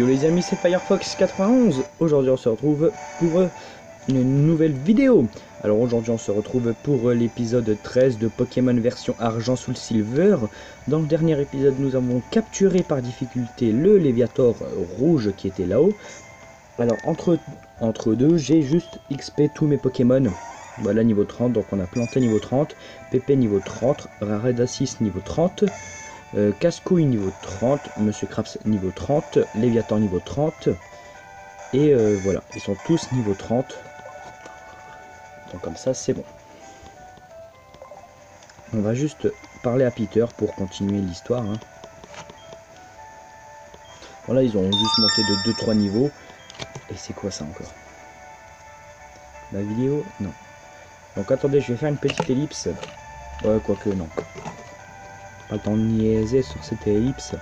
Yo les amis, c'est Firefox 91. Aujourd'hui on se retrouve pour une nouvelle vidéo. Alors aujourd'hui on se retrouve pour l'épisode 13 de Pokémon version argent sous le silver. Dans le dernier épisode nous avons capturé par difficulté le Léviator rouge qui était là-haut. Alors entre deux j'ai juste XP tous mes Pokémon. Voilà niveau 30, donc on a Planté niveau 30, Pépé niveau 30, Raredasis niveau 30. Cascouille niveau 30, Monsieur Craps niveau 30, Léviator niveau 30, et voilà, ils sont tous niveau 30, donc comme ça c'est bon. On va juste parler à Peter pour continuer l'histoire. Hein. Voilà, ils ont juste monté de 2-3 niveaux, et c'est quoi ça encore? La vidéo? Non. Donc attendez, je vais faire une petite ellipse. Ouais, quoique non. Pas le temps de niaiser sur cette ellipse.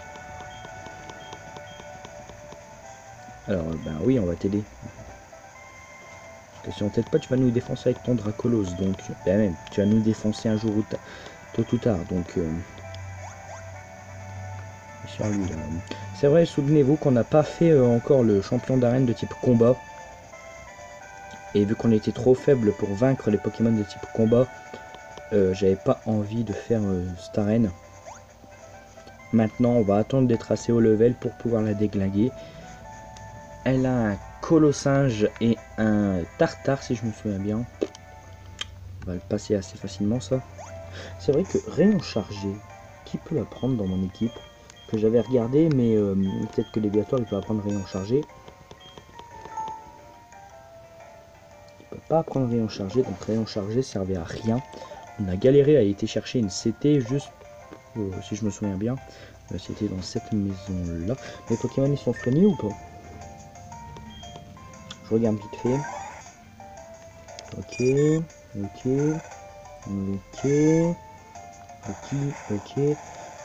Alors, ben oui, on va t'aider. Parce que si on t'aide pas, tu vas nous défoncer avec ton Dracolos. Donc, ben même, tu vas nous défoncer un jour ou tôt ou tard. Donc, sur lui là. C'est vrai, souvenez-vous qu'on n'a pas fait encore le champion d'arène de type combat. Et vu qu'on était trop faible pour vaincre les Pokémon de type combat, j'avais pas envie de faire cette arène. Maintenant, on va attendre d'être assez haut level pour pouvoir la déglinguer. Elle a un Colossinge et un Tartare, si je me souviens bien. On va le passer assez facilement, ça. C'est vrai que Rayon Chargé, qui peut la prendre dans mon équipe? Que j'avais regardé, mais peut-être que Léviator, il peut apprendre Rayon Chargé. Il peut pas apprendre Rayon Chargé, donc Rayon Chargé servait à rien. On a galéré à aller chercher une CT, juste, si je me souviens bien. C'était dans cette maison-là. Les Pokémon, ils sont soignés ou pas? Je regarde vite fait. Ok,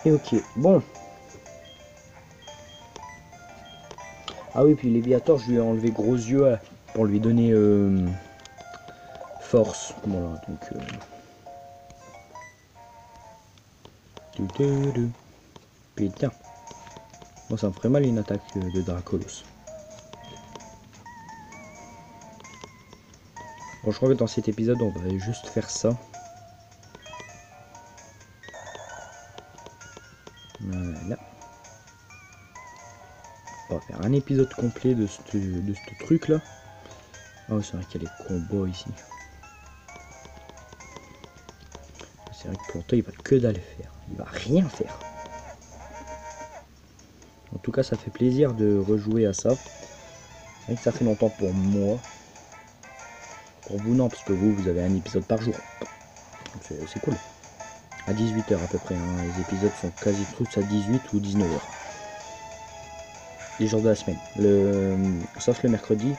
et ok. Bon. Ah oui, puis Léviator, je lui ai enlevé gros yeux pour lui donner force. Voilà, donc... Putain. Bon, ça me ferait mal une attaque de Dracolos. Bon, je crois que dans cet épisode, on va juste faire ça. Voilà. On va faire un épisode complet de ce truc là. Oh, c'est vrai qu'il y a les combos ici. C'est vrai que Planté, il va que dalle faire. Il va rien faire. En tout cas, ça fait plaisir de rejouer à ça. C'est vrai que ça fait longtemps pour moi. Pour vous, non, parce que vous avez un épisode par jour. C'est cool. À 18 h à peu près. Hein. Les épisodes sont quasi tous à 18 ou 19 h. Les jours de la semaine. Sauf le mercredi.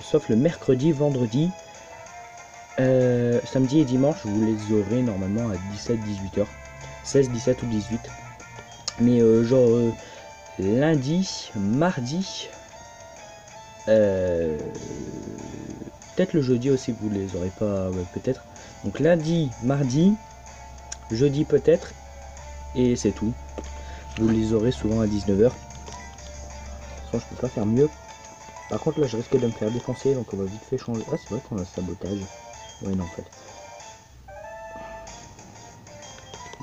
Sauf le mercredi, vendredi. Samedi et dimanche, vous les aurez normalement à 17-18 h. 16, 17 ou 18. Mais genre lundi, mardi. Peut-être le jeudi aussi, vous les aurez pas, ouais, peut-être. Donc lundi, mardi, jeudi peut-être, et c'est tout. Vous les aurez souvent à 19 h. Je peux pas faire mieux. Par contre là je risque de me faire défoncer, donc on va vite fait changer. Ah, c'est vrai qu'on a sabotage. Ouais, non, en fait.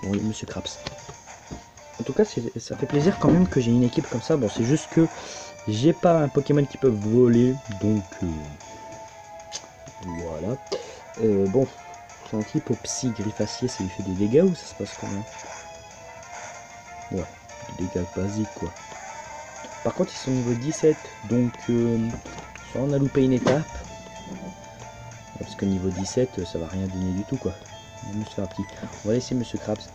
Bon, Monsieur Craps. En tout cas, ça fait plaisir quand même que j'ai une équipe comme ça. Bon, c'est juste que j'ai pas un Pokémon qui peut voler, donc voilà. Bon, c'est un type psy griffacier, ça lui fait des dégâts ou ça se passe comment? Ouais, des dégâts basiques quoi. Par contre, ils sont niveau 17, donc soit on a loupé une étape, parce que niveau 17, ça va rien donner du tout quoi. On va faire un petit. On va laisser Monsieur Craps.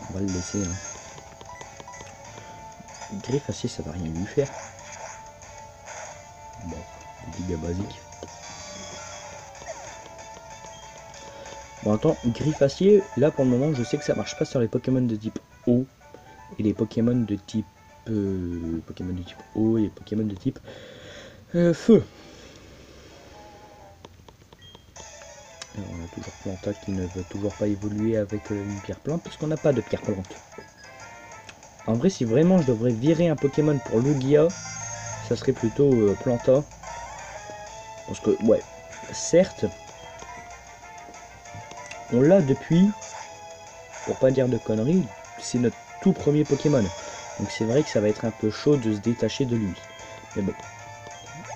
On va le laisser. Hein. Griffacier, ça va rien lui faire. Bon, des dégâts basiques. Bon, attends, Griffacier, là pour le moment, je sais que ça marche pas sur les Pokémon de type eau et les Pokémon de type eau et les Pokémon de type feu. Alors, on a toujours Planta qui ne veut toujours pas évoluer avec une pierre plante parce qu'on n'a pas de pierre plante. En vrai, si vraiment je devrais virer un Pokémon pour Lugia, ça serait plutôt Planta. Parce que, ouais, certes, on l'a depuis, pour pas dire de conneries, c'est notre tout premier Pokémon. Donc c'est vrai que ça va être un peu chaud de se détacher de lui. Mais bon,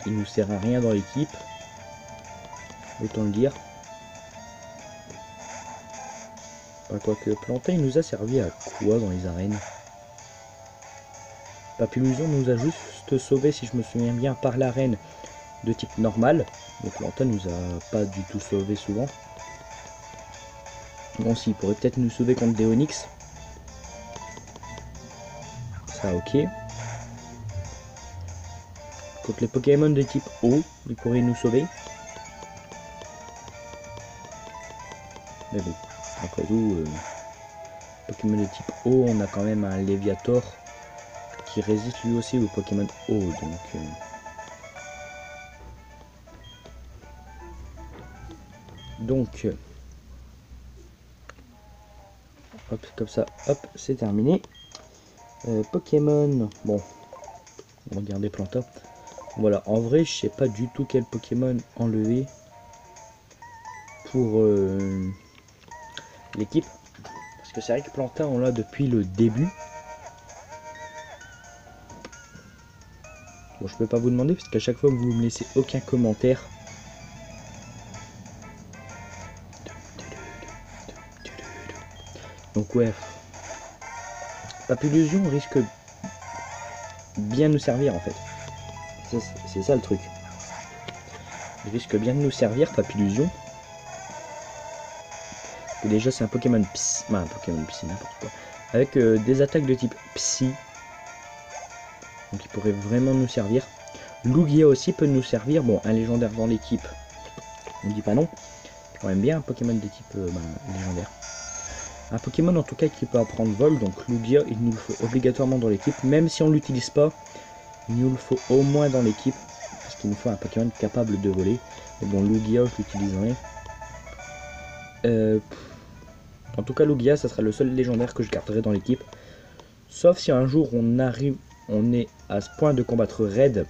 il nous sert à rien dans l'équipe. Autant le dire. Quoique Planta, il nous a servi à quoi dans les arènes? Papillusion nous a juste sauvé, si je me souviens bien, par l'arène de type normal. Mais Planta nous a pas du tout sauvé souvent. Bon, si, il pourrait peut-être nous sauver contre des Onix. Ça, ok. Contre les Pokémon de type eau, il pourrait nous sauver. Mais bon, après tout, Pokémon de type eau, on a quand même un Léviator qui résiste lui aussi aux Pokémon eau. Donc, hop, comme ça, hop, c'est terminé. Pokémon, bon, on va regarder Planta. Voilà, en vrai, je sais pas du tout quel Pokémon enlever pour l'équipe. Parce que c'est vrai que Planta, on l'a depuis le début. Bon, je peux pas vous demander parce qu'à chaque fois que vous me laissez aucun commentaire. Donc ouais, Papillusion risque bien nous servir en fait. C'est ça le truc. Il risque bien de nous servir, Papillusion. Et déjà c'est un Pokémon Psy, un Pokémon Psy, n'importe quoi. Avec des attaques de type Psy. Donc il pourrait vraiment nous servir. Lugia aussi peut nous servir. Bon, un légendaire dans l'équipe, on dit pas non. C'est quand même bien un Pokémon de type légendaire. Un Pokémon en tout cas qui peut apprendre vol. Donc Lugia, il nous le faut obligatoirement dans l'équipe. Même si on l'utilise pas, il nous le faut au moins dans l'équipe. Parce qu'il nous faut un Pokémon capable de voler. Mais bon, Lugia, je l'utiliserai. En tout cas, Lugia, ça sera le seul légendaire que je garderai dans l'équipe. Sauf si un jour on est à ce point de combattre Red.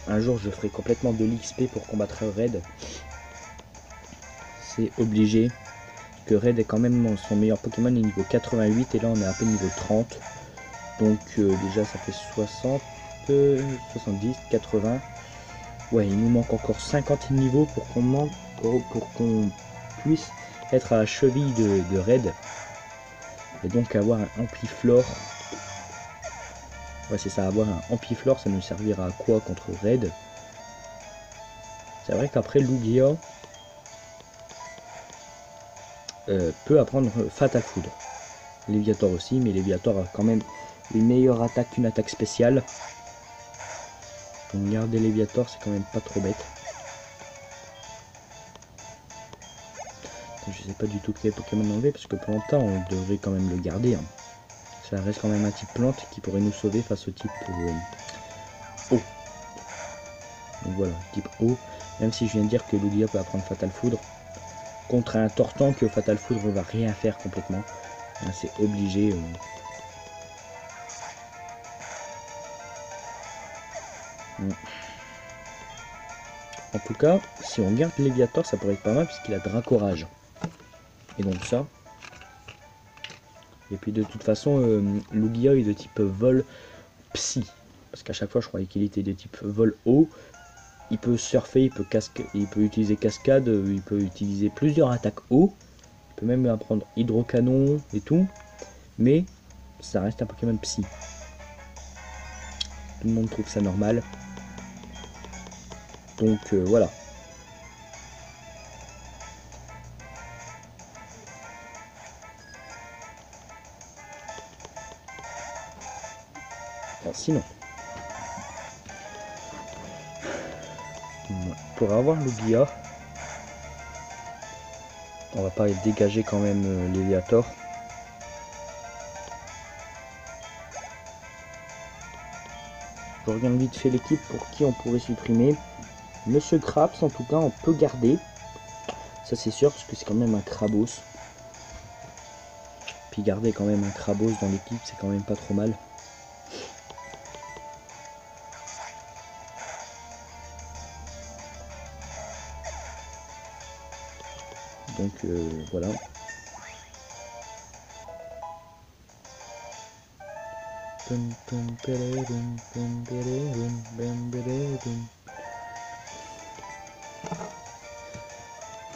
Un jour, je ferai complètement de l'XP pour combattre Red. C'est obligé. Que Red est quand même son meilleur Pokémon est niveau 88 et là on est à peine niveau 30. Donc déjà ça fait 60, 70, 80. Ouais, il nous manque encore 50 niveaux pour qu'on puisse être à la cheville de Red. Et donc avoir un Ampliflore. Ouais, c'est ça, avoir un Ampliflore, ça nous servira à quoi contre Red? C'est vrai qu'après Lugia peut apprendre Fatal Foudre. Léviator aussi, mais Léviator a quand même une meilleure attaque qu'une attaque spéciale. Donc garder Léviator, c'est quand même pas trop bête. Je sais pas du tout quel Pokémon enlever, parce que Planta, on devrait quand même le garder. Hein. Ça reste quand même un type plante qui pourrait nous sauver face au type eau. Donc voilà, type eau. Même si je viens de dire que Lugia peut apprendre Fatal Foudre. Contre un Tortank, que Fatal Foudre va rien faire complètement. C'est obligé. En tout cas, si on garde Léviator, ça pourrait être pas mal puisqu'il a Dracorage. Et donc ça. Et puis de toute façon, Lugia est de type vol Psy. Parce qu'à chaque fois, je croyais qu'il était de type vol eau. Il peut surfer, il peut utiliser cascade, il peut utiliser plusieurs attaques eau. Il peut même apprendre hydrocanon et tout. Mais ça reste un Pokémon Psy. Tout le monde trouve ça normal. Donc voilà. Alors, sinon, pour avoir Lugia, on va pas dégager quand même Léviator. Je regarde vite fait l'équipe pour qui on pourrait supprimer. Monsieur Craps, en tout cas, on peut garder. Ça c'est sûr, parce que c'est quand même un Crabos. Puis garder quand même un Crabos dans l'équipe, c'est quand même pas trop mal. Donc voilà.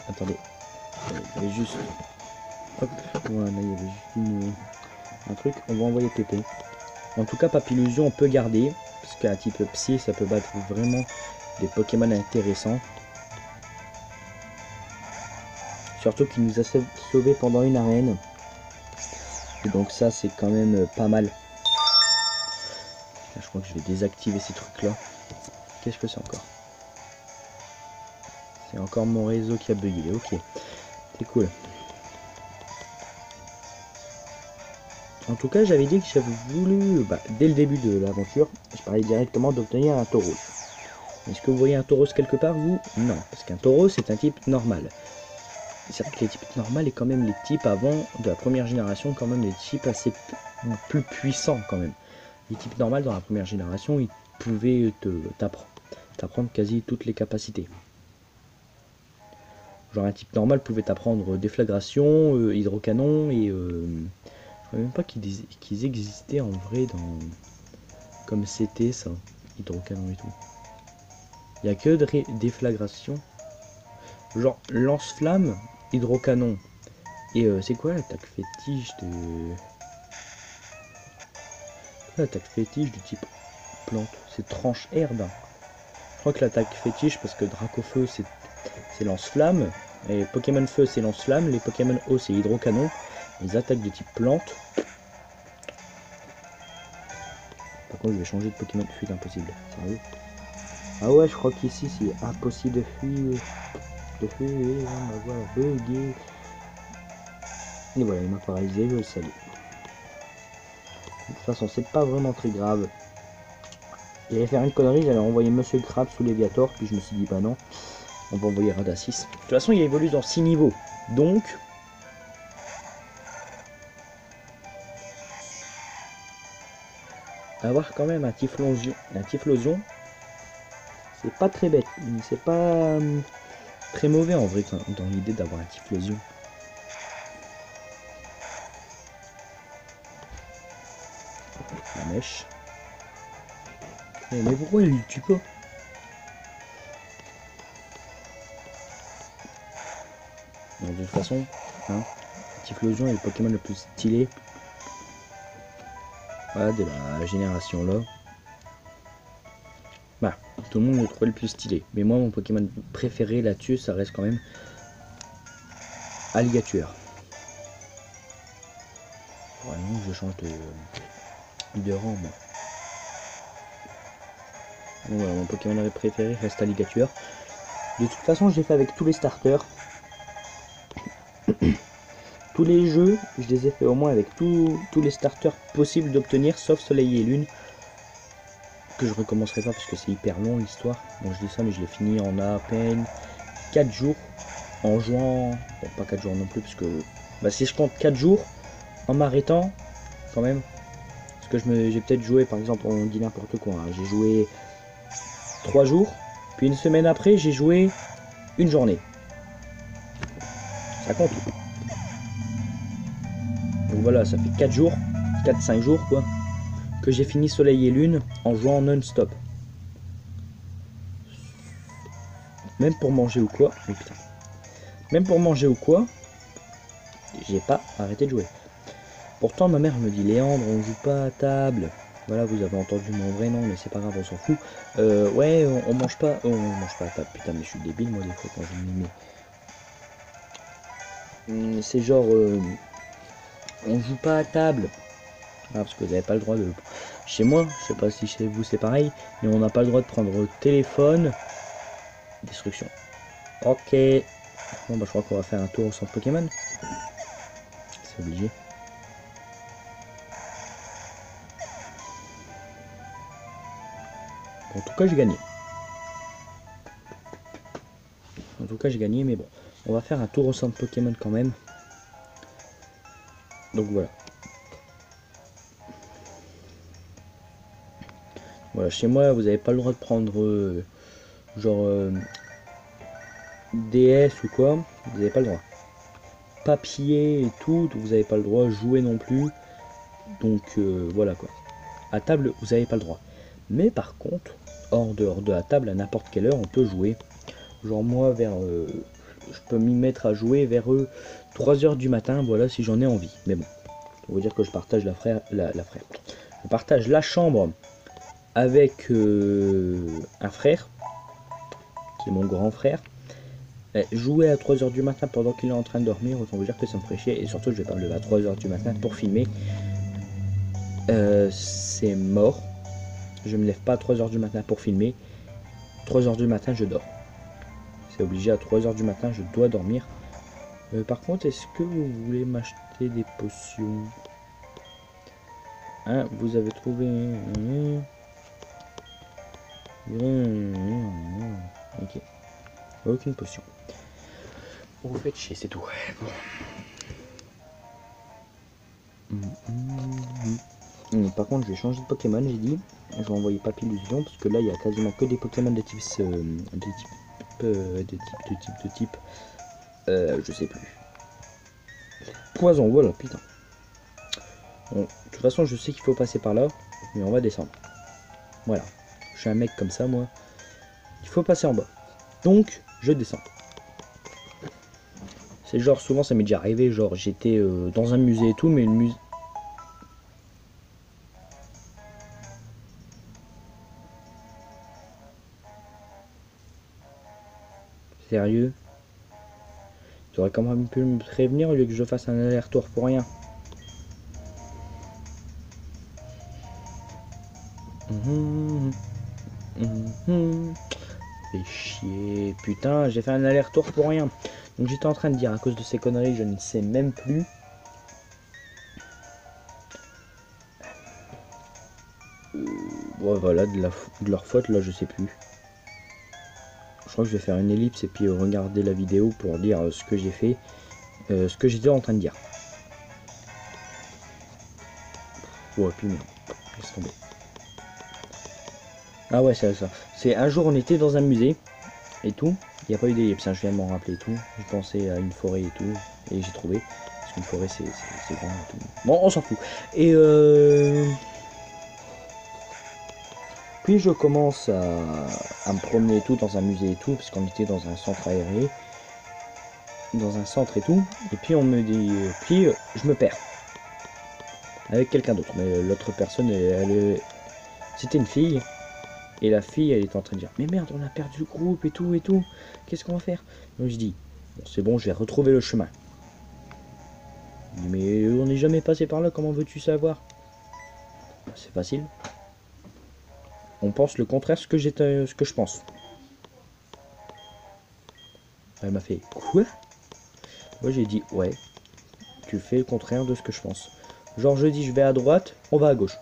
Attendez, il y avait juste... Hop, voilà, il y avait juste un truc. On va envoyer Pépé. En tout cas, Papillusion, on peut garder. Parce qu'un type psy, ça peut battre vraiment des Pokémon intéressants. Surtout qu'il nous a sauvé pendant une arène. Et donc ça, c'est quand même pas mal. Là, je crois que je vais désactiver ces trucs-là. Qu'est-ce que c'est encore? C'est encore mon réseau qui a bugué. Ok, c'est cool. En tout cas, j'avais dit que j'avais voulu, dès le début de l'aventure, je parlais directement d'obtenir un Tauros. Est-ce que vous voyez un Tauros quelque part, vous? Non, parce qu'un Tauros, c'est un type normal. C'est vrai que les types normaux et quand même les types avant de la première génération, quand même les types assez plus puissants quand même. Les types normaux dans la première génération, ils pouvaient t'apprendre quasi toutes les capacités. Genre un type normal pouvait t'apprendre déflagration, hydrocanon et... je ne savais même pas qu'ils existaient en vrai dans... Comme c'était ça, hydrocanon et tout. Il n'y a que de déflagration. Genre lance-flamme, hydrocanon. Et c'est quoi l'attaque fétiche de... L'attaque fétiche du type plante? C'est tranche herbe. Je crois que l'attaque fétiche, parce que Dracofeu c'est lance-flamme. Et Pokémon Feu c'est lance-flamme. Les Pokémon Eau c'est hydrocanon. Les attaques de type plante. Par contre je vais changer de Pokémon de fuite, impossible. Sérieux? Ah ouais, je crois qu'ici c'est impossible de fuir. On va voir bugger. Et voilà, il m'a paralysé, je le salue. De toute façon, c'est pas vraiment très grave. J'allais faire une connerie, j'allais envoyer Monsieur Crab sous Léviator, puis je me suis dit, bah non, on va envoyer Radassis. De toute façon, il évolue dans 6 niveaux. Donc, avoir quand même un Typhlosion, c'est pas très bête. C'est pas très mauvais en vrai, dans l'idée d'avoir un Typhlosion. La mèche. Mais pourquoi il tue pas? Donc, de toute façon, hein, Typhlosion est le Pokémon le plus stylé, voilà, de la génération là. Bah, tout le monde le trouve le plus stylé. Mais moi, mon Pokémon préféré là-dessus, ça reste quand même Alligator. Vraiment, je change de rang, moi. Donc voilà, mon Pokémon préféré reste Alligator. De toute façon, je l'ai fait avec tous les starters. Tous les jeux, je les ai fait au moins avec tous les starters possibles d'obtenir, sauf Soleil et Lune. Que je recommencerai pas parce que c'est hyper long l'histoire. Bon, je dis ça, mais je l'ai fini en à peine 4 jours. En jouant... Bon, pas 4 jours non plus, parce que... Bah, si je compte 4 jours, en m'arrêtant, quand même. Parce que j'ai peut-être joué, par exemple, on dit n'importe quoi. Hein. J'ai joué 3 jours. Puis une semaine après, j'ai joué une journée. Ça compte. Donc voilà, ça fait 4 jours. 4-5 jours, quoi. Que j'ai fini Soleil et Lune en jouant non-stop. Même pour manger ou quoi. Oh, putain. Même pour manger ou quoi, j'ai pas arrêté de jouer. Pourtant, ma mère me dit, Léandre, on joue pas à table. Voilà, vous avez entendu mon vrai nom, mais c'est pas grave, on s'en fout. Ouais, on mange pas à table. Putain, mais je suis débile, moi, des fois, quand je me mets. C'est genre, on joue pas à table. Ah, parce que vous avez pas le droit de... Chez moi, je sais pas si chez vous c'est pareil, mais on n'a pas le droit de prendre le téléphone. Destruction. Ok. Bon, bah, je crois qu'on va faire un tour au centre Pokémon. C'est obligé. En tout cas, j'ai gagné. En tout cas, j'ai gagné, mais bon. On va faire un tour au centre Pokémon quand même. Donc voilà. Voilà, chez moi, vous n'avez pas le droit de prendre genre DS ou quoi. Vous n'avez pas le droit. Papier et tout, vous n'avez pas le droit. Jouer non plus. Donc voilà quoi. À table, vous n'avez pas le droit. Mais par contre, hors dehors de la table, à n'importe quelle heure, on peut jouer. Genre moi, vers je peux m'y mettre à jouer vers 3h du matin, voilà, si j'en ai envie. Mais bon, on va dire que je partage je partage la chambre avec un frère, qui est mon grand frère. Jouer à 3h du matin pendant qu'il est en train de dormir, autant vous dire que ça me ferait chier. Et surtout, je vais pas me lever à 3h du matin pour filmer. C'est mort. Je me lève pas à 3h du matin pour filmer. 3h du matin, je dors. C'est obligé, à 3h du matin, je dois dormir. Par contre, est-ce que vous voulez m'acheter des potions? Hein, vous avez trouvé... Ok. Aucune potion. Vous faites chier, c'est tout. Bon. Par contre, je vais changer de Pokémon, j'ai dit. Je vais envoyer Papillusion, parce que là, il y a quasiment que des Pokémon de type... de type... je sais plus. Poison, voilà, putain. Bon, de toute façon, je sais qu'il faut passer par là, mais on va descendre. Voilà. Je suis un mec comme ça, moi. Il faut passer en bas. Donc, je descends. C'est genre, souvent, ça m'est déjà arrivé, genre, j'étais dans un musée et tout, mais une musée... Sérieux? Tu aurais quand même pu me prévenir au lieu que je fasse un aller-retour pour rien. Fais chier. Putain, j'ai fait un aller-retour pour rien. Donc j'étais en train de dire, à cause de ces conneries, je ne sais même plus. Ouais, voilà, de leur faute, là, je sais plus. Je crois que je vais faire une ellipse et puis regarder la vidéo pour dire ce que j'ai fait. Ce que j'étais en train de dire. Ouais, puis merde. Laisse tomber. Ah ouais, c'est ça. C'est un jour, on était dans un musée et tout. Il n'y a pas eu d'ellipse, hein, je viens de m'en rappeler et tout. Je pensais à une forêt et tout. Et j'ai trouvé. Parce qu'une forêt, c'est grand et tout. Bon, on s'en fout. Et puis je commence à me promener et tout dans un musée et tout. Parce qu'on était dans un centre aéré. Dans un centre et tout. Et puis on me dit... Puis je me perds. Avec quelqu'un d'autre. Mais l'autre personne, c'était une fille. Et la fille, elle est en train de dire, mais merde, on a perdu le groupe et tout, qu'est-ce qu'on va faire? Donc je dis, bon, c'est bon, j'ai retrouvé le chemin. Mais on n'est jamais passé par là, comment veux-tu savoir? C'est facile. On pense le contraire ce que je pense. Elle m'a fait, quoi? Moi j'ai dit, ouais, tu fais le contraire de ce que je pense. Genre je dis, je vais à droite, on va à gauche.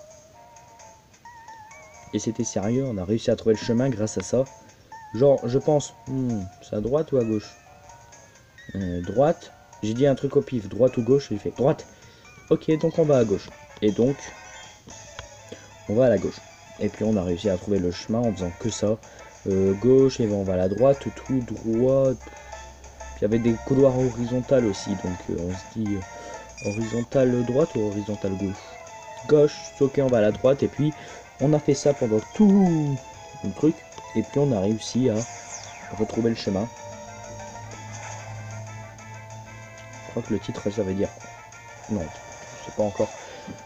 Et c'était sérieux, on a réussi à trouver le chemin grâce à ça. Genre, je pense, c'est à droite ou à gauche? Droite. J'ai dit un truc au pif, droite ou gauche, j'ai fait droite. Ok, donc on va à gauche. Et donc, on va à la gauche. Et puis on a réussi à trouver le chemin en faisant que ça. Gauche, et on va à la droite, tout droit. Puis il y avait des couloirs horizontales aussi, donc on se dit horizontale droite ou horizontale gauche? Gauche, ok, on va à la droite, et puis... On a fait ça pendant tout le truc. Et puis on a réussi à retrouver le chemin. Je crois que le titre ça veut dire... Non, je sais pas encore.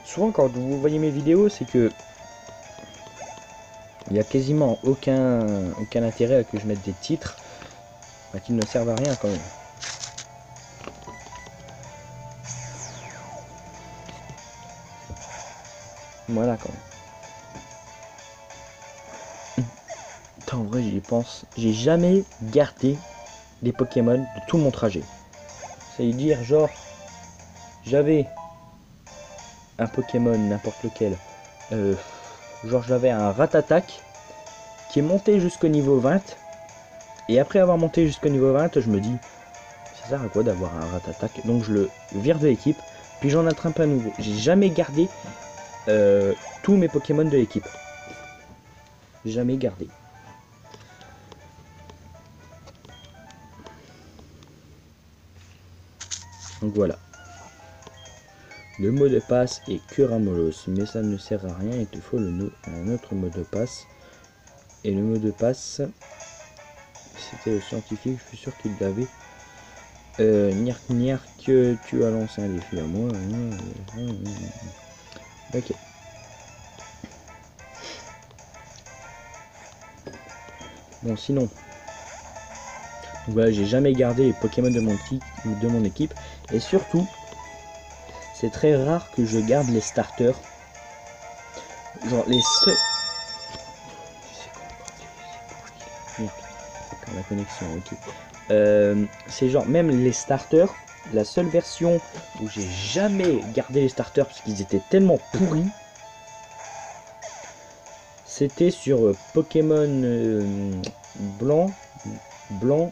Souvent quand vous voyez mes vidéos, c'est que... Il n'y a quasiment aucun intérêt à que je mette des titres qui ne servent à rien quand même. Voilà quand même. En vrai, j'y pense. J'ai jamais gardé des Pokémon de tout mon trajet. Ça veut dire, genre, j'avais un Pokémon, n'importe lequel. Genre, j'avais un Ratatak qui est monté jusqu'au niveau 20. Et après avoir monté jusqu'au niveau 20, je me dis, ça sert à quoi d'avoir un Ratatak? Donc, je le vire de l'équipe. puis j'en attrape un nouveau. J'ai jamais gardé tous mes Pokémon de l'équipe. Jamais gardé. Donc voilà. Le mot de passe est Curamolos, mais ça ne sert à rien, il te faut un autre mot de passe. Et le mot de passe, c'était le scientifique, je suis sûr qu'il l'avait. Nierk Nierk, tu as lancé un défi à moi. Ok. Bon, sinon, voilà, j'ai jamais gardé les Pokémon de mon équipe. Et surtout, c'est très rare que je garde les starters. Genre les seuls... La connexion, ok. C'est genre, même les starters, la seule version où j'ai jamais gardé les starters parce qu'ils étaient tellement pourris, c'était sur Pokémon blanc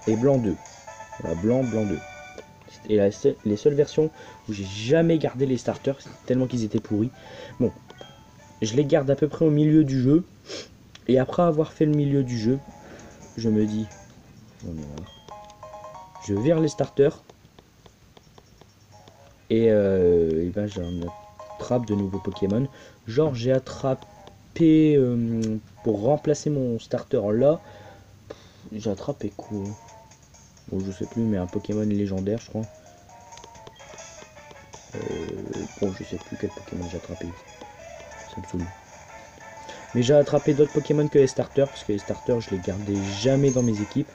et blanc 2. Voilà, blanc 2. Et les seules versions où j'ai jamais gardé les starters, tellement qu'ils étaient pourris. Bon, je les garde à peu près au milieu du jeu. Et après avoir fait le milieu du jeu, je me dis, je vire les starters. Et ben j'en attrape de nouveaux Pokémon. Genre j'ai attrapé pour remplacer mon starter là. J'ai attrapé quoi? Bon, je sais plus, mais un Pokémon légendaire, je crois. Bon, je sais plus quel Pokémon j'ai attrapé. Ça me saoule. Mais j'ai attrapé d'autres Pokémon que les starters, parce que les starters, je les gardais jamais dans mes équipes.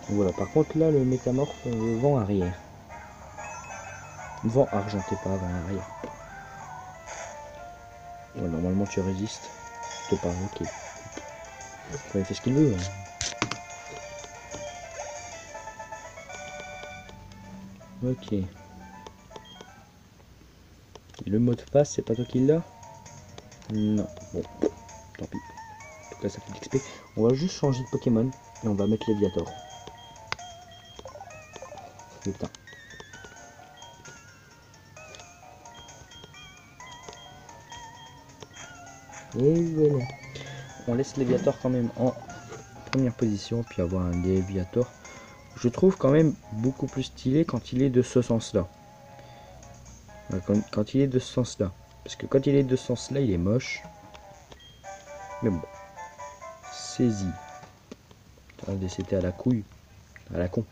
Voilà, par contre là, le métamorphe vent arrière. Vent argenté, pas vent arrière. Ouais, normalement tu résistes. Je te parle, ok. Il fait ce qu'il veut. Hein. Ok. Et le mot de passe, c'est pas toi qui l'as? Non. Bon, tant pis. En tout cas, ça fait de l'XP. On va juste changer de Pokémon et on va mettre Léviator. Putain. Et voilà. On laisse Léviator quand même en première position, puis avoir un Léviator. Je trouve quand même beaucoup plus stylé quand il est de ce sens-là. Quand il est de ce sens-là. Parce que quand il est de ce sens-là, il est moche. Mais bon. Saisi. C'était à la couille. À la con.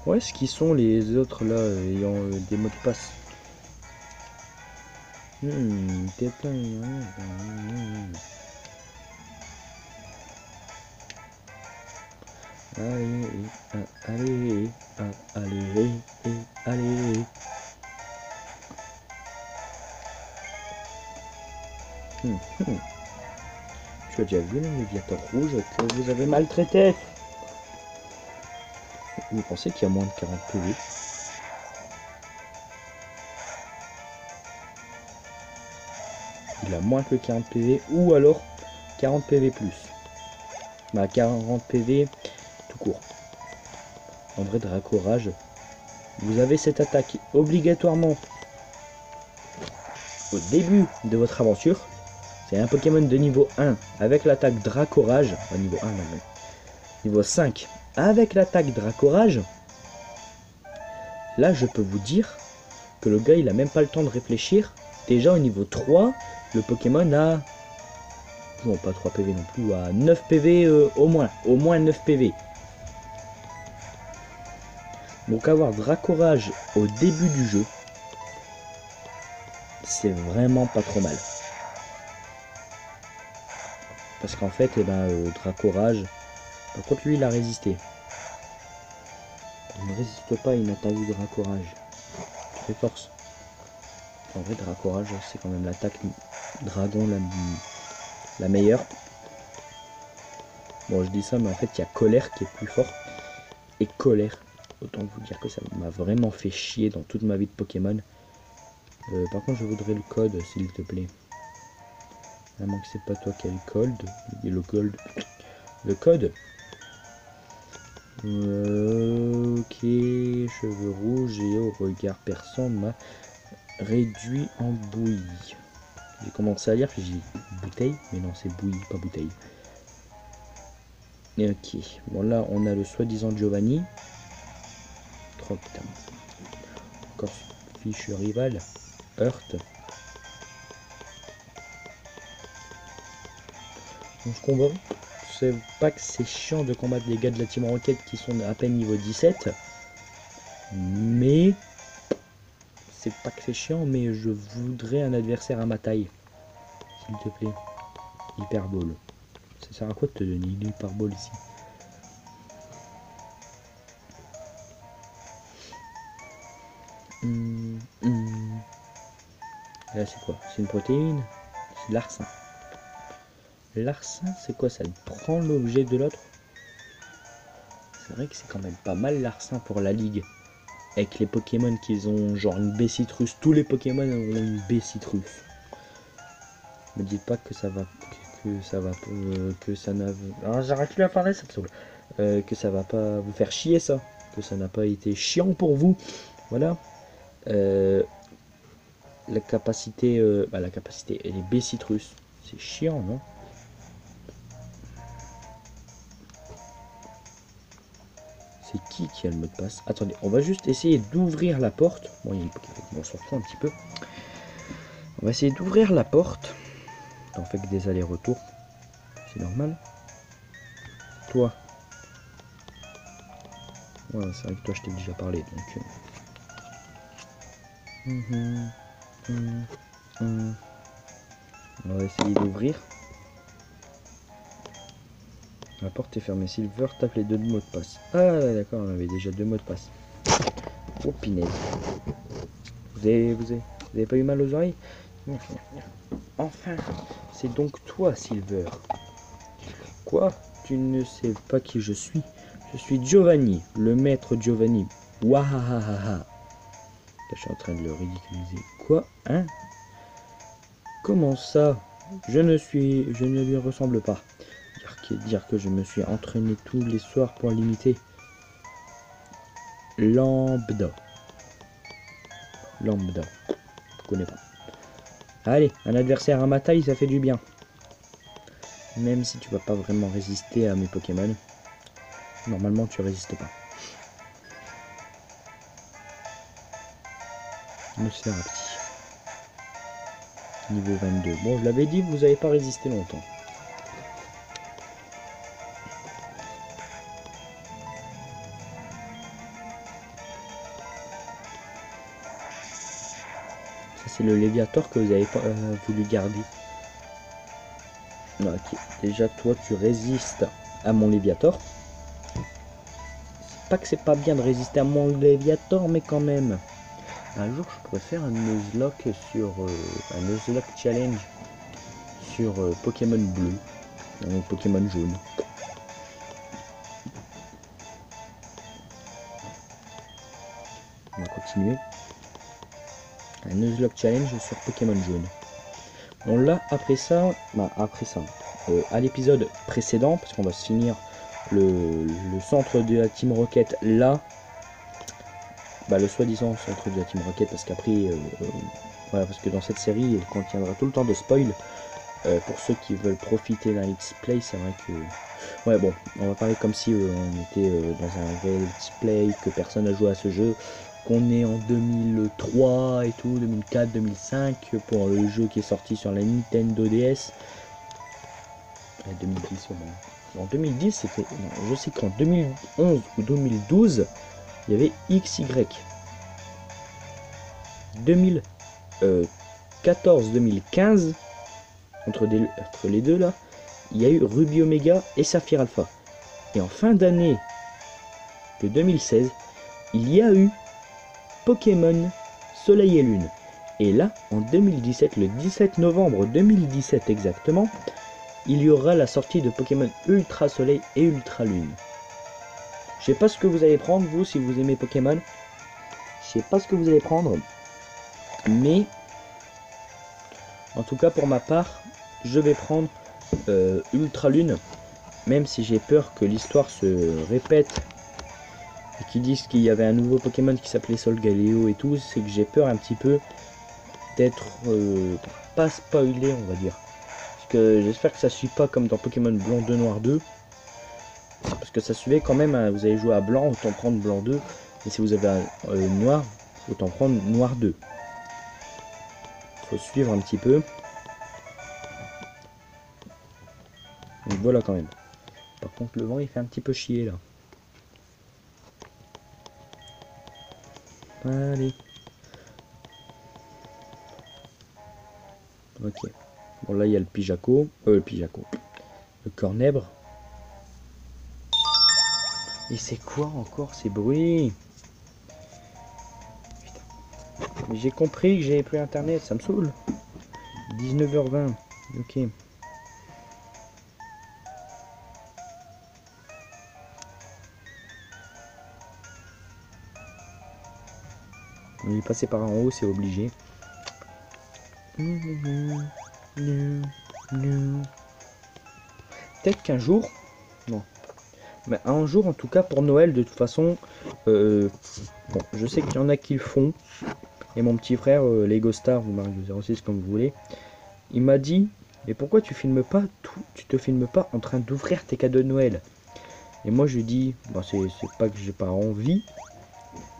Ouais, ce qui sont les autres là ayant des mots de passe. T'es plein. Allez. Tu as déjà vu le Léviator rouge que vous avez maltraité? Vous pensez qu'il y a moins de 40 PV? Il a moins que 40 PV ou alors 40 PV plus. Bah 40 PV tout court. En vrai, Dracorage, vous avez cette attaque obligatoirement au début de votre aventure. C'est un Pokémon de niveau 1 avec l'attaque Dracorage. Enfin, niveau 1, non, mais niveau 5 avec l'attaque Dracorage. Là, je peux vous dire que le gars, il a même pas le temps de réfléchir. Déjà, au niveau 3, le Pokémon a... Non, pas 3 PV non plus, à 9 PV au moins 9 PV. Donc avoir Dracorage au début du jeu, c'est vraiment pas trop mal. Parce qu'en fait, Dracorage, par contre lui il a résisté. Il ne résiste pas à une attaque du Dracorage. Tu fais force. En vrai, Dracorage, c'est quand même l'attaque dragon la meilleure. Bon, je dis ça, mais en fait, il y a Colère qui est plus fort. Et Colère, autant vous dire que ça m'a vraiment fait chier dans toute ma vie de Pokémon. Par contre, je voudrais le code, s'il te plaît. À moins que c'est pas toi qui as le code. Et le code. Le code. Ok, cheveux rouges et au regard perçant m'a réduit en bouillie. J'ai commencé à lire, puis j'ai dit bouteille, mais non c'est bouillie, pas bouteille. Et ok, bon là on a le soi-disant Giovanni. Oh putain. Encore fichu rival. Heurt. Donc je comprends. C'est pas que c'est chiant de combattre les gars de la Team Rocket qui sont à peine niveau 17. Mais c'est pas que c'est chiant, mais je voudrais un adversaire à ma taille. S'il te plaît. Hyperball. Ça sert à quoi de te donner une hyperball ici? Là c'est quoi? C'est une protéine? C'est de l'arsen. L'arsen c'est quoi? Ça prend l'objet de l'autre? C'est vrai que c'est quand même pas mal l'arsen pour la ligue. Avec les Pokémon qu'ils ont genre une baie-citrus. Tous les Pokémon ont une baie-citrus. Me dites pas que ça va... que ça n'a... Ah, j'arrête plus à parler, ça te saoule. Que ça va pas vous faire chier ça. Que ça n'a pas été chiant pour vous. Voilà. La capacité... la capacité, elle est baie-citrus. C'est chiant, non? C'est qui a le mot de passe? Attendez, on va juste essayer d'ouvrir la porte. Bon, il y a une Pokémon, on s'en fout un petit peu. On va essayer d'ouvrir la porte. On fait que des allers-retours. C'est normal. Toi. Ouais, c'est vrai que toi, je t'ai déjà parlé, donc... On va essayer d'ouvrir. La porte est fermée. Silver tape les deux mots de passe. Ah d'accord, on avait déjà deux mots de passe. Oh pinaise. Vous avez pas eu mal aux oreilles? Enfin, c'est donc toi, Silver. Quoi? Tu ne sais pas qui je suis? Je suis Giovanni, le maître Giovanni. Wahahaha. Là, je suis en train de le ridiculiser. Quoi? Hein? Comment ça? Je ne lui ressemble pas. Dire que je me suis entraîné tous les soirs pour l'imiter. Lambda. Lambda. Je connais pas. Allez, un adversaire à ma taille, ça fait du bien. Même si tu vas pas vraiment résister à mes Pokémon. Normalement, tu résistes pas. Musserapti. Niveau 22. Bon, je l'avais dit, vous n'avez pas résisté longtemps. Ça, c'est le Léviator que vous avez pas voulu garder. Ok, déjà, toi, tu résistes à mon Léviator. C'est pas que c'est pas bien de résister à mon Léviator, mais quand même. Un jour, je pourrais faire un Nuzlocke sur un Nuzlocke challenge sur Pokémon bleu, Pokémon jaune. On va continuer. Un Nuzlocke challenge sur Pokémon jaune. On l'a après ça, à l'épisode précédent, parce qu'on va se finir le centre de la Team Rocket là. Le soi-disant centre de la Team Rocket, parce qu'après, voilà, parce que dans cette série, elle contiendra tout le temps de spoil. Pour ceux qui veulent profiter d'un let's play, c'est vrai que... Ouais bon, on va parler comme si on était dans un vrai let's play, que personne n'a joué à ce jeu, qu'on est en 2003 et tout, 2004, 2005, pour le jeu qui est sorti sur la Nintendo DS. 2010, en 2010, c'était... Je sais qu'en 2011 ou 2012, il y avait XY. 2014-2015, entre les deux là, il y a eu Ruby Omega et Saphir Alpha. Et en fin d'année de 2016, il y a eu Pokémon Soleil et Lune. Et là, en 2017, le 17 novembre 2017 exactement, il y aura la sortie de Pokémon Ultra Soleil et Ultra Lune. Je sais pas ce que vous allez prendre, vous, si vous aimez Pokémon. Je sais pas ce que vous allez prendre. Mais, en tout cas pour ma part, je vais prendre Ultra Lune, même si j'ai peur que l'histoire se répète et qu'ils disent qu'il y avait un nouveau Pokémon qui s'appelait Solgaleo et tout. C'est que j'ai peur un petit peu d'être pas spoilé, on va dire. Parce que j'espère que ça suit pas comme dans Pokémon Blanc 2 Noir 2. Parce que ça suivait quand même, hein, vous avez joué à Blanc, autant prendre Blanc 2. Et si vous avez un Noir, autant prendre Noir 2. Faut suivre un petit peu. Donc voilà quand même. Par contre le vent il fait un petit peu chier là. Allez. Ok. Bon là il y a le Pijaco. Le Cornèbre. Et c'est quoi encore ces bruits? Putain. Mais j'ai compris que j'avais plus internet, ça me saoule. 19h20. Ok. On est passé par en haut, c'est obligé. Peut-être qu'un jour, non, mais un jour en tout cas pour Noël, de toute façon, bon, je sais qu'il y en a qui le font. Et mon petit frère, Lego Star ou Mario 06 comme vous voulez, il m'a dit, mais pourquoi tu filmes pas tout, tu te filmes pas en train d'ouvrir tes cadeaux de Noël? Et moi je lui dis, bon, c'est pas que j'ai pas envie,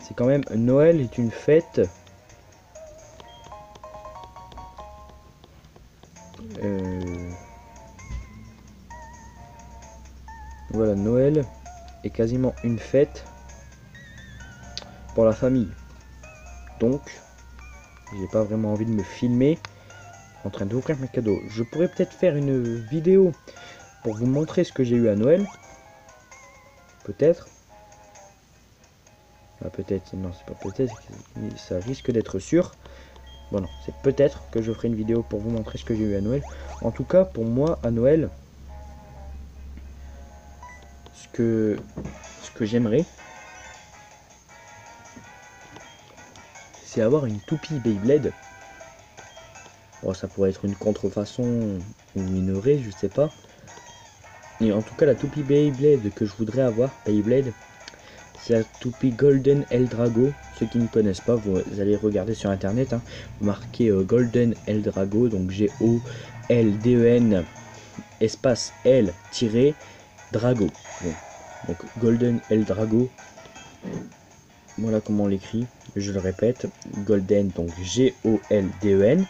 c'est quand même, Noël est une fête voilà, Noël est quasiment une fête pour la famille. Donc, j'ai pas vraiment envie de me filmer en train d'ouvrir mes cadeaux. Je pourrais peut-être faire une vidéo pour vous montrer ce que j'ai eu à Noël. Peut-être. Ah, peut-être, non, c'est pas peut-être, ça risque d'être sûr. Bon, non, c'est peut-être que je ferai une vidéo pour vous montrer ce que j'ai eu à Noël. En tout cas, pour moi, à Noël, ce que j'aimerais, c'est avoir une toupie Beyblade. Bon, ça pourrait être une contrefaçon ou une vraie, je sais pas. Et en tout cas, la toupie Beyblade que je voudrais avoir, Beyblade, c'est la toupie Golden Eldrago. Ceux qui ne connaissent pas, vous allez regarder sur internet, hein. Vous marquez Golden Eldrago, donc G-O-L-D-E-N espace L-Drago. Bon. Donc Golden Eldrago. Voilà comment on l'écrit. Je le répète. Golden, donc G-O-L-D-E-N.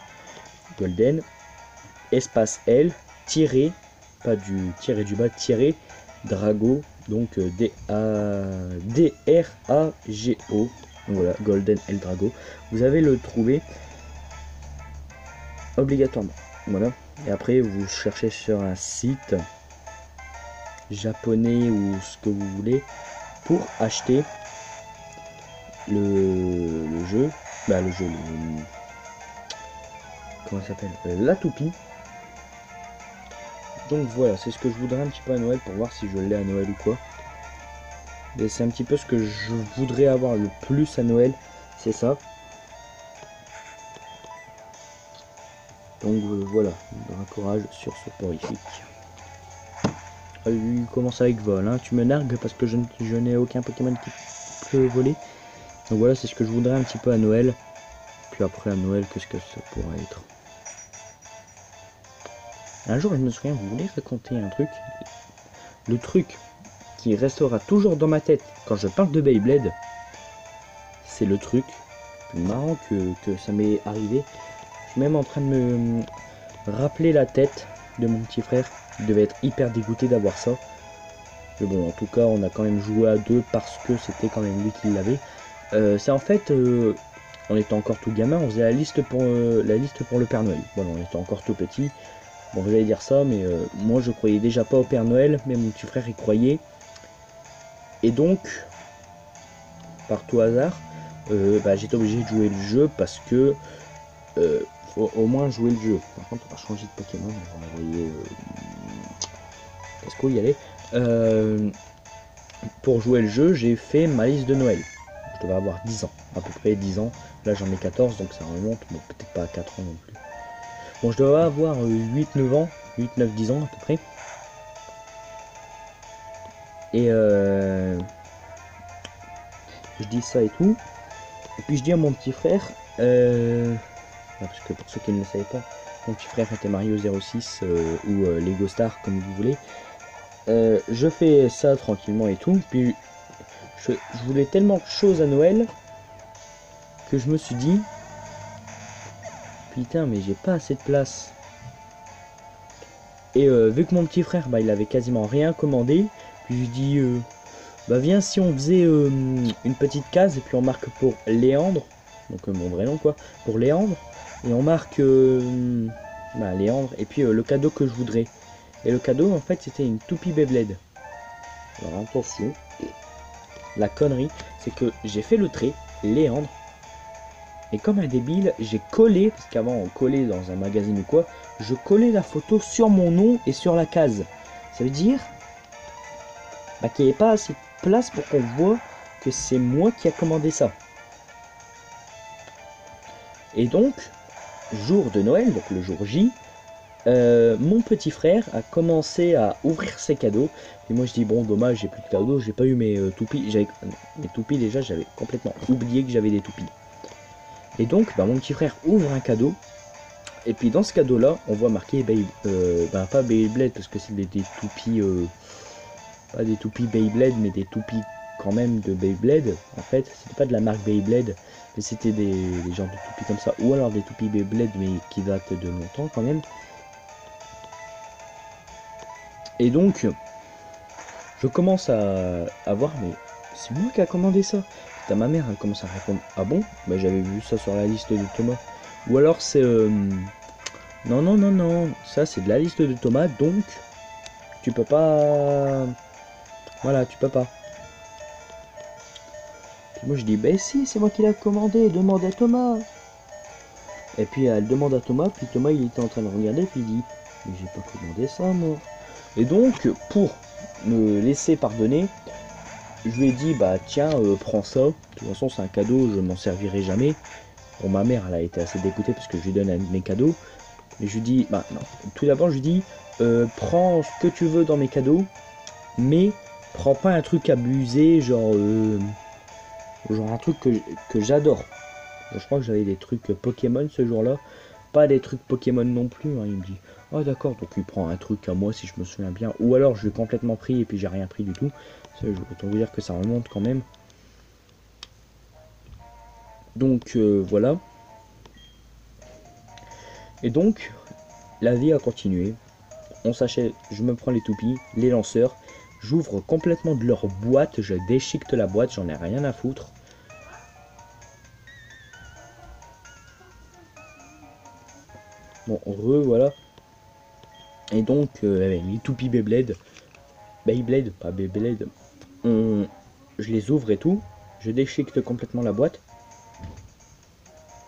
Golden espace L tiré, pas du tiré du bas, tiré Drago, donc D-R-A-G-O. Voilà, Golden Eldrago. Vous avez le trouver obligatoirement. Voilà. Et après, vous cherchez sur un site japonais ou ce que vous voulez pour acheter le jeu. Bah, le jeu. Comment ça s'appelle, la toupie. Donc voilà, c'est ce que je voudrais un petit peu à Noël pour voir si je l'ai à Noël ou quoi. Et c'est un petit peu ce que je voudrais avoir le plus à Noël, c'est ça. Donc voilà, un courage sur ce porifique. Il commence avec vol, hein. Tu me nargues parce que je n'ai aucun Pokémon qui peut voler. Donc voilà, c'est ce que je voudrais un petit peu à Noël. Puis après à Noël, qu'est-ce que ça pourrait être? Un jour, je me souviens, vous voulez raconter un truc? Le truc qui restera toujours dans ma tête quand je parle de Beyblade, c'est le truc plus marrant que ça m'est arrivé. Je suis même en train de me rappeler la tête de mon petit frère. Il devait être hyper dégoûté d'avoir ça. Mais bon, en tout cas, on a quand même joué à deux parce que c'était quand même lui qui l'avait. C'est en fait, on était encore tout gamin, on faisait la liste pour le Père Noël. Voilà, on était encore tout petit. Bon, vous allez dire ça, mais moi je croyais déjà pas au Père Noël, mais mon petit frère y croyait. Et donc, par tout hasard, j'étais obligé de jouer le jeu parce que faut au moins jouer le jeu. Par contre, on va changer de Pokémon, on va envoyer Casco y aller. Pour jouer le jeu, j'ai fait ma liste de Noël. Je devais avoir 10 ans, à peu près 10 ans. Là j'en ai 14, donc ça remonte, bon, peut-être pas à 4 ans non plus. Bon, je dois avoir 8-9 ans, 8-9-10 ans à peu près. Et je dis ça et tout. Et puis je dis à mon petit frère, parce que pour ceux qui ne le savaient pas, mon petit frère était Mario 06 ou Lego Star comme vous voulez. Je fais ça tranquillement et tout. Puis je voulais tellement de choses à Noël que je me suis dit, putain mais j'ai pas assez de place. Et vu que mon petit frère bah, il avait quasiment rien commandé, puis je lui dis bah viens si on faisait une petite case et puis on marque pour Léandre, donc mon vrai nom quoi, pour Léandre, et on marque bah, Léandre et puis le cadeau que je voudrais. Et le cadeau en fait c'était une toupie Beyblade. Alors attention, la connerie c'est que j'ai fait le trait Léandre. Et comme un débile, j'ai collé, parce qu'avant on collait dans un magazine ou quoi, je collais la photo sur mon nom et sur la case. Ça veut dire bah, qu'il n'y avait pas assez de place pour qu'on voit que c'est moi qui a commandé ça. Et donc, jour de Noël, donc le jour J, mon petit frère a commencé à ouvrir ses cadeaux. Et moi je dis bon dommage j'ai plus de cadeaux, j'ai pas eu mes toupies. Mes toupies déjà j'avais complètement oublié que j'avais des toupies. Et donc bah, mon petit frère ouvre un cadeau. Et puis dans ce cadeau là on voit marqué bah, pas Beyblade parce que c'est des toupies pas des toupies Beyblade mais des toupies quand même de Beyblade. En fait c'était pas de la marque Beyblade mais c'était des genres de toupies comme ça. Ou alors des toupies Beyblade mais qui datent de longtemps quand même. Et donc je commence à voir mais c'est moi qui a commandé ça. T'as ma mère elle commence à répondre ah bon bah j'avais vu ça sur la liste de Thomas. Ou alors c'est non non non non ça c'est de la liste de Thomas donc tu peux pas voilà tu peux pas. Puis moi je dis bah si c'est moi qui l'ai commandé demande à Thomas. Et puis elle demande à Thomas puis Thomas il était en train de regarder puis il dit mais j'ai pas commandé ça moi. Et donc pour me laisser pardonner je lui ai dit bah tiens prends ça, de toute façon c'est un cadeau je m'en servirai jamais. Bon ma mère elle a été assez dégoûtée parce que je lui donne un de mes cadeaux. Et je lui dis bah non, tout d'abord je lui dis prends ce que tu veux dans mes cadeaux mais prends pas un truc abusé genre un truc que j'adore. Je crois que j'avais des trucs Pokémon ce jour là, pas des trucs Pokémon non plus hein. Il me dit oh d'accord donc il prend un truc à moi si je me souviens bien ou alors je l'ai complètement pris et puis j'ai rien pris du tout. Ça, je vais autant vous dire que ça remonte quand même. Donc voilà. Et donc la vie a continué. On s'achète, je me prends les toupies, les lanceurs, j'ouvre complètement de leur boîte, je déchiquete la boîte, j'en ai rien à foutre. Bon voilà. Et donc les toupies Beyblade, pas Beyblade, je les ouvre et tout, je déchiquete complètement la boîte.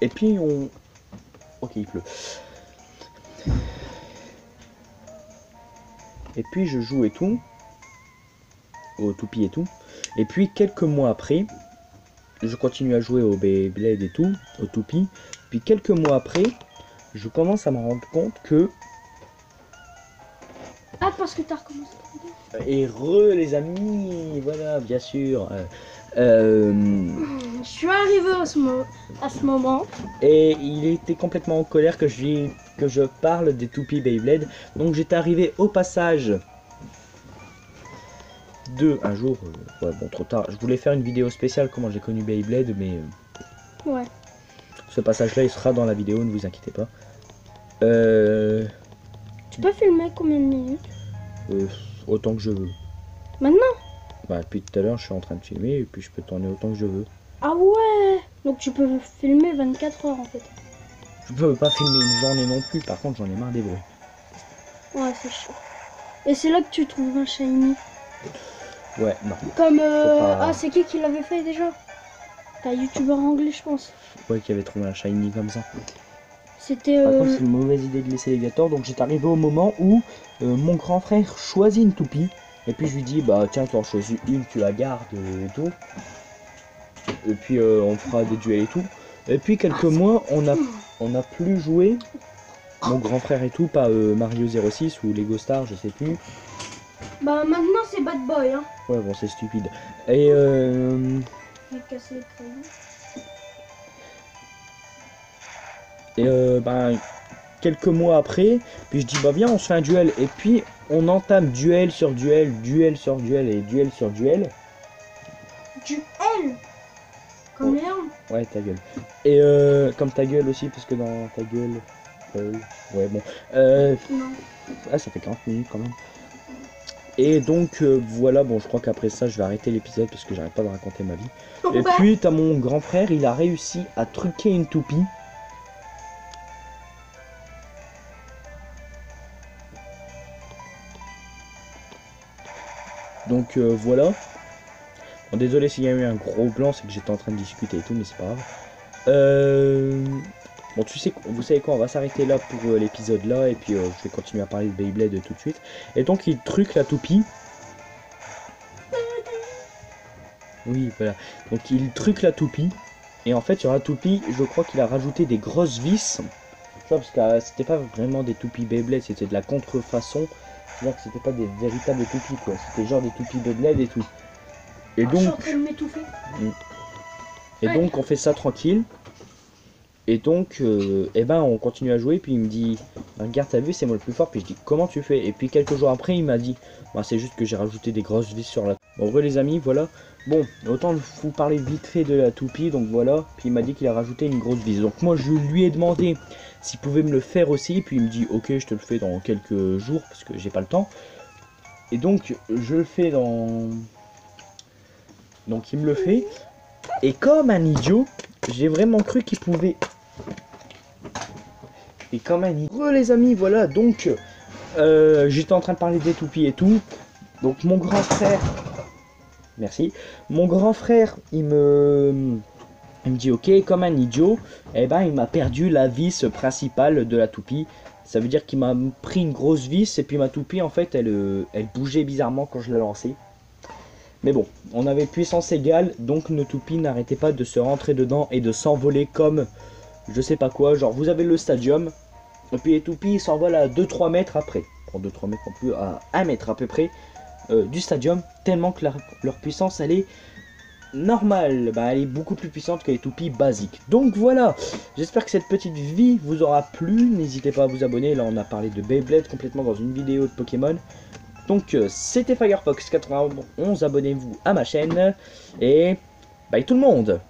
Et puis ok il pleut. Et puis je joue et tout, aux toupies et tout. Et puis quelques mois après, je continue à jouer au Beyblade et tout, aux toupies. Puis quelques mois après, je commence à me rendre compte que... Ah parce que t'as recommencé. Et les amis, voilà bien sûr. Je suis arrivé à ce moment. Et il était complètement en colère que je parle des toupies Beyblade. Donc j'étais arrivé au passage de un jour, ouais bon trop tard. Je voulais faire une vidéo spéciale comment j'ai connu Beyblade, mais ouais. Ce passage là il sera dans la vidéo, ne vous inquiétez pas. Tu peux filmer combien de minutes? Autant que je veux. Maintenant? Bah depuis tout à l'heure je suis en train de filmer et puis je peux tourner autant que je veux. Ah ouais. Donc tu peux filmer 24 heures en fait. Je peux pas filmer une journée non plus, par contre j'en ai marre des bruits. Ouais c'est chaud. Et c'est là que tu trouves un shiny. Ouais non. Comme pas... ah c'est qui l'avait fait déjà? Un youtubeur anglais je pense. Ouais qui avait trouvé un shiny comme ça. C'était Par contre c'est une mauvaise idée de laisser les gâteaux, donc j'étais arrivé au moment où mon grand frère choisit une toupie. Et puis je lui dis bah tiens tu en choisis une, tu la gardes et tout. Et puis on fera des duels et tout. Et puis quelques mois on a plus joué. mon grand frère et tout, pas Mario 06 ou Lego Star, je sais plus. Bah maintenant c'est Bad Boy, hein. Ouais, bon, c'est stupide. Et J'ai cassé les crayons. ben, quelques mois après, puis je dis bah viens on se fait un duel. Et puis on entame duel sur duel, duel sur duel et duel sur duel. Du L comme Ouais. Léon. Ouais, ta gueule. Et comme ta gueule aussi, parce que dans ta gueule... ouais, bon. Non. Ah, ça fait 40 minutes quand même. Et donc, voilà, bon, je crois qu'après ça, je vais arrêter l'épisode parce que j'arrête pas de raconter ma vie. Et Ouais. puis, t'as mon grand frère, il a réussi à truquer une toupie. Donc, voilà. Bon, désolé s'il y a eu un gros blanc, c'est que j'étais en train de discuter et tout, mais c'est pas grave. Bon, vous savez quoi, on va s'arrêter là pour l'épisode là, et puis je vais continuer à parler de Beyblade tout de suite. Et donc, il truque la toupie. Oui, voilà. Donc, il truque la toupie. Et en fait, sur la toupie, je crois qu'il a rajouté des grosses vis. Tu vois, parce que c'était pas vraiment des toupies Beyblade, c'était de la contrefaçon. C'est-à-dire que c'était pas des véritables toupies, quoi. C'était genre des toupies Beyblade et tout. Et Je suis en donc... train de m'étouffer. Et Ouais. donc on fait ça tranquille. Et donc eh ben on continue à jouer. Puis il me dit regarde t'as vu c'est moi le plus fort. Puis je dis comment tu fais. Et puis quelques jours après il m'a dit bah, c'est juste que j'ai rajouté des grosses vis sur la... Bon vrai les amis voilà. Bon autant vous parler vite fait de la toupie. Donc voilà. Puis il m'a dit qu'il a rajouté une grosse vis. Donc moi je lui ai demandé s'il pouvait me le faire aussi. Puis il me dit ok je te le fais dans quelques jours. Parce que j'ai pas le temps. Et donc je le fais dans... Donc il me le fait. Et comme un idiot, j'ai vraiment cru qu'il pouvait. Et comme un idiot. Les amis, voilà, donc j'étais en train de parler des toupies et tout. Donc mon grand frère. Merci. Mon grand frère, il me dit ok, comme un idiot, et ben il m'a perdu la vis principale de la toupie. Ça veut dire qu'il m'a pris une grosse vis et puis ma toupie en fait elle bougeait bizarrement quand je la lançais. Mais bon, on avait puissance égale, donc nos toupies n'arrêtaient pas de se rentrer dedans et de s'envoler comme je sais pas quoi. Genre vous avez le stadium, et puis les toupies s'envolent à 2-3 mètres après. Bon 2-3 mètres non plus, à 1 mètre à peu près du stadium, tellement que leur puissance elle est normale, bah, elle est beaucoup plus puissante que les toupies basiques. Donc voilà, j'espère que cette petite vie vous aura plu, n'hésitez pas à vous abonner, là on a parlé de Beyblade complètement dans une vidéo de Pokémon. Donc c'était Firefox91, abonnez-vous à ma chaîne et bye tout le monde.